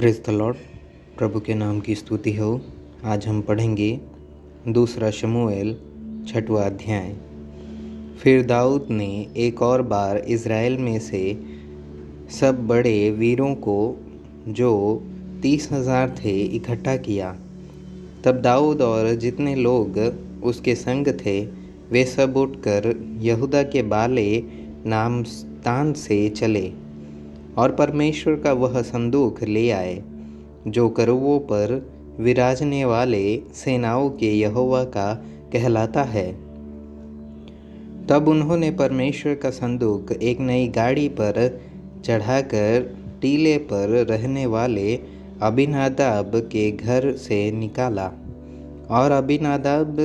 Praise the Lord. प्रभु के नाम की स्तुति हो। आज हम पढ़ेंगे दूसरा शमूएल 6वां अध्याय। फिर दाऊद ने एक और बार इज़राइल में से सब बड़े वीरों को, जो 30,000 थे, इकट्ठा किया। तब दाऊद और जितने लोग उसके संग थे वे सब उठकर यहूदा के बाले नाम स्थान से चले और परमेश्वर का वह संदूक ले आए, जो करूबों पर विराजने वाले सेनाओं के यहोवा का कहलाता है। तब उन्होंने परमेश्वर का संदूक एक नई गाड़ी पर चढ़ाकर टीले पर रहने वाले अबीनादाब के घर से निकाला, और अबीनादाब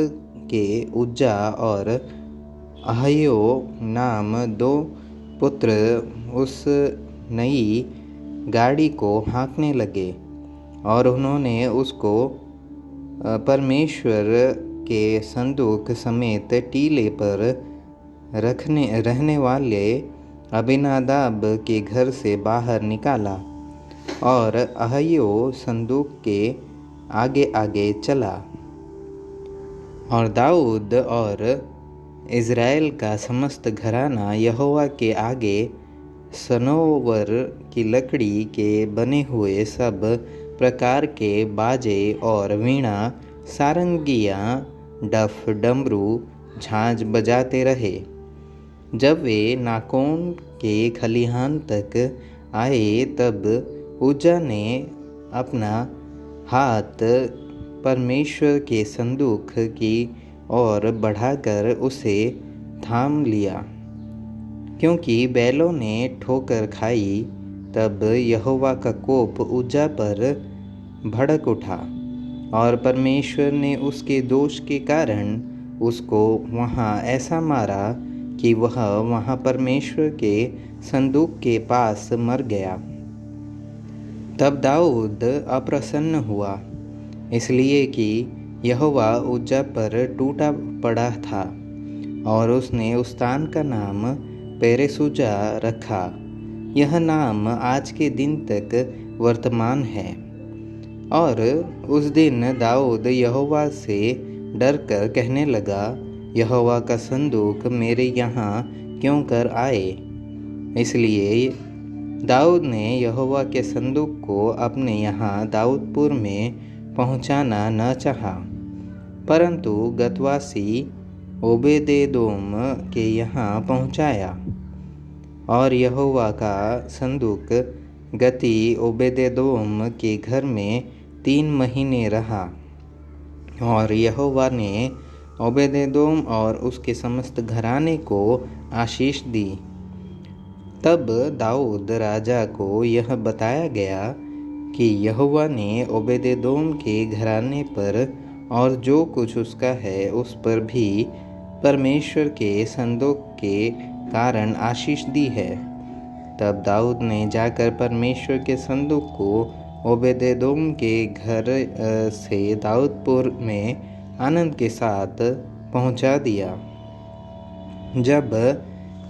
के उज्जा और अहयो नाम 2 पुत्र उस नई गाड़ी को हाँकने लगे, और उन्होंने उसको परमेश्वर के संदूक समेत टीले पर रहने वाले अबीनादाब के घर से बाहर निकाला, और अहयो संदूक के आगे आगे चला। और दाऊद और इज़राइल का समस्त घराना यहोवा के आगे सनोवर की लकड़ी के बने हुए सब प्रकार के बाजे और वीणा, सारंगियाँ, डफ, डमरू, झांझ बजाते रहे। जब वे नाकोन के खलिहान तक आए, तब उज्जा ने अपना हाथ परमेश्वर के संदूक की ओर बढ़ाकर उसे थाम लिया, क्योंकि बैलों ने ठोकर खाई। तब यहोवा का कोप उज्जा पर भड़क उठा, और परमेश्वर ने उसके दोष के कारण उसको वहाँ ऐसा मारा कि वह वहाँ परमेश्वर के संदूक के पास मर गया। तब दाऊद अप्रसन्न हुआ, इसलिए कि यहोवा उज्जा पर टूटा पड़ा था, और उसने उस स्थान का नाम पेरेसुजा रखा। यह नाम आज के दिन तक वर्तमान है। और उस दिन दाऊद यहोवा से डरकर कहने लगा, यहोवा का संदूक मेरे यहाँ क्यों कर आए? इसलिए दाऊद ने यहोवा के संदूक को अपने यहाँ दाऊदपुर में पहुँचाना न चाहा, परंतु गतवासी ओबेदेदोम के यहाँ पहुँचाया। और यहोवा का संदूक गती ओबेदेदोम के घर में 3 महीने रहा, और यहोवा ने ओबेदेदोम और उसके समस्त घराने को आशीष दी। तब दाऊद राजा को यह बताया गया कि यहोवा ने ओबेदेदोम के घराने पर और जो कुछ उसका है उस पर भी परमेश्वर के संदूक के कारण आशीष दी है। तब दाऊद ने जाकर परमेश्वर के संदूक को ओबेदेदोम के घर से दाऊदपुर में आनंद के साथ पहुंचा दिया। जब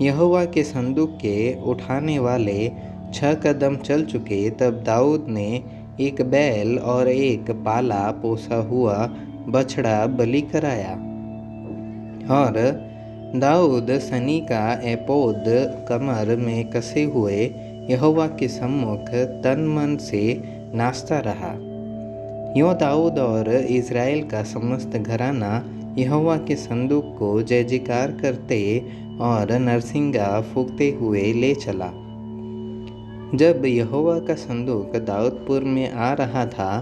यहोवा के संदूक के उठाने वाले 6 कदम चल चुके, तब दाऊद ने एक बैल और एक पाला पोसा हुआ बछड़ा बलि कराया। और दाऊद सनी का एपोद कमर में कसे हुए यहोवा के सम्मुख तन मन से नाचता रहा। यूँ दाऊद और इज़राइल का समस्त घराना यहोवा के संदूक को जय जयकार करते और नरसिंगा फूंकते हुए ले चला। जब यहोवा का संदूक दाऊदपुर में आ रहा था,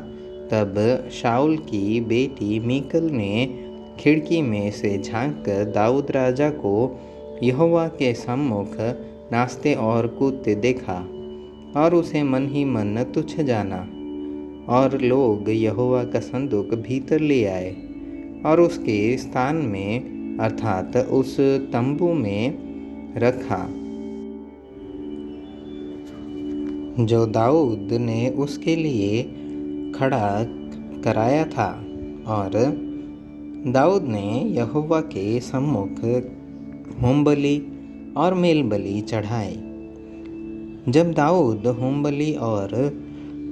तब शाऊल की बेटी मीकल ने खिड़की में से झांककर दाऊद राजा को यहोवा के सम्मुख नाचते और कूदते देखा, और उसे मन ही मन तुच्छ जाना। और लोग यहोवा का संदूक भीतर ले आए और उसके स्थान में, अर्थात उस तंबू में रखा जो दाऊद ने उसके लिए खड़ा कराया था। और दाऊद ने यहोवा के सम्मुख होमबलि और मेलबलि चढ़ाए। जब दाऊद होमबलि और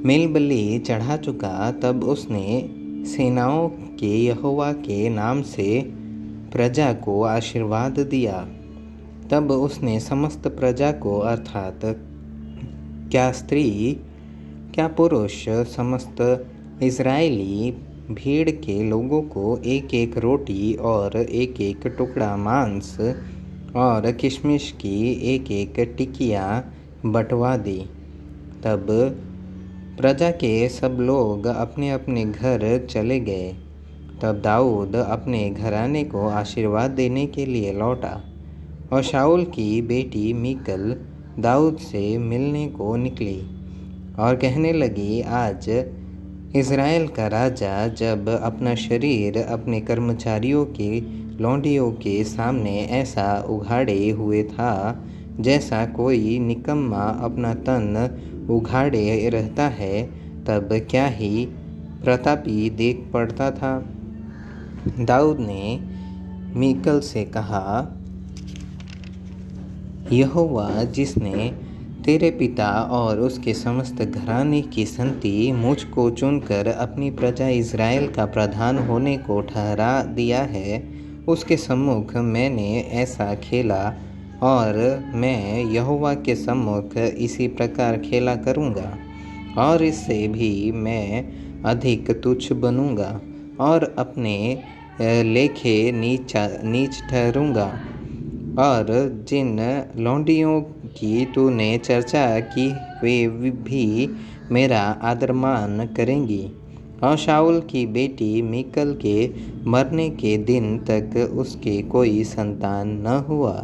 मेलबलि चढ़ा चुका, तब उसने सेनाओं के यहोवा के नाम से प्रजा को आशीर्वाद दिया। तब उसने समस्त प्रजा को, अर्थात क्या स्त्री क्या पुरुष, समस्त इज़राइली भीड़ के लोगों को एक एक रोटी और एक एक टुकड़ा मांस और किशमिश की एक एक टिकिया बंटवा दी। तब प्रजा के सब लोग अपने अपने घर चले गए। तब दाऊद अपने घराने को आशीर्वाद देने के लिए लौटा, और शाऊल की बेटी मीकल दाऊद से मिलने को निकली और कहने लगी, आज इज़राइल का राजा जब अपना शरीर अपने कर्मचारियों की लौंडियों के सामने ऐसा उघाड़े हुए था, जैसा कोई निकम्मा अपना तन उघाड़े रहता है, तब क्या ही प्रतापी देख पड़ता था। दाऊद ने मीकल से कहा, यहोवा जिसने तेरे पिता और उसके समस्त घराने की संति मुझ को चुनकर अपनी प्रजा इज़राइल का प्रधान होने को ठहरा दिया है, उसके सम्मुख मैंने ऐसा खेला, और मैं यहोवा के सम्मुख इसी प्रकार खेला करूँगा, और इससे भी मैं अधिक तुच्छ बनूँगा और अपने लेखे नीच ठहरूँगा। और जिन लौंडियों की तूने चर्चा की वे भी मेरा आदरमान करेंगी। और शाऊल की बेटी मीकल के मरने के दिन तक उसके कोई संतान न हुआ।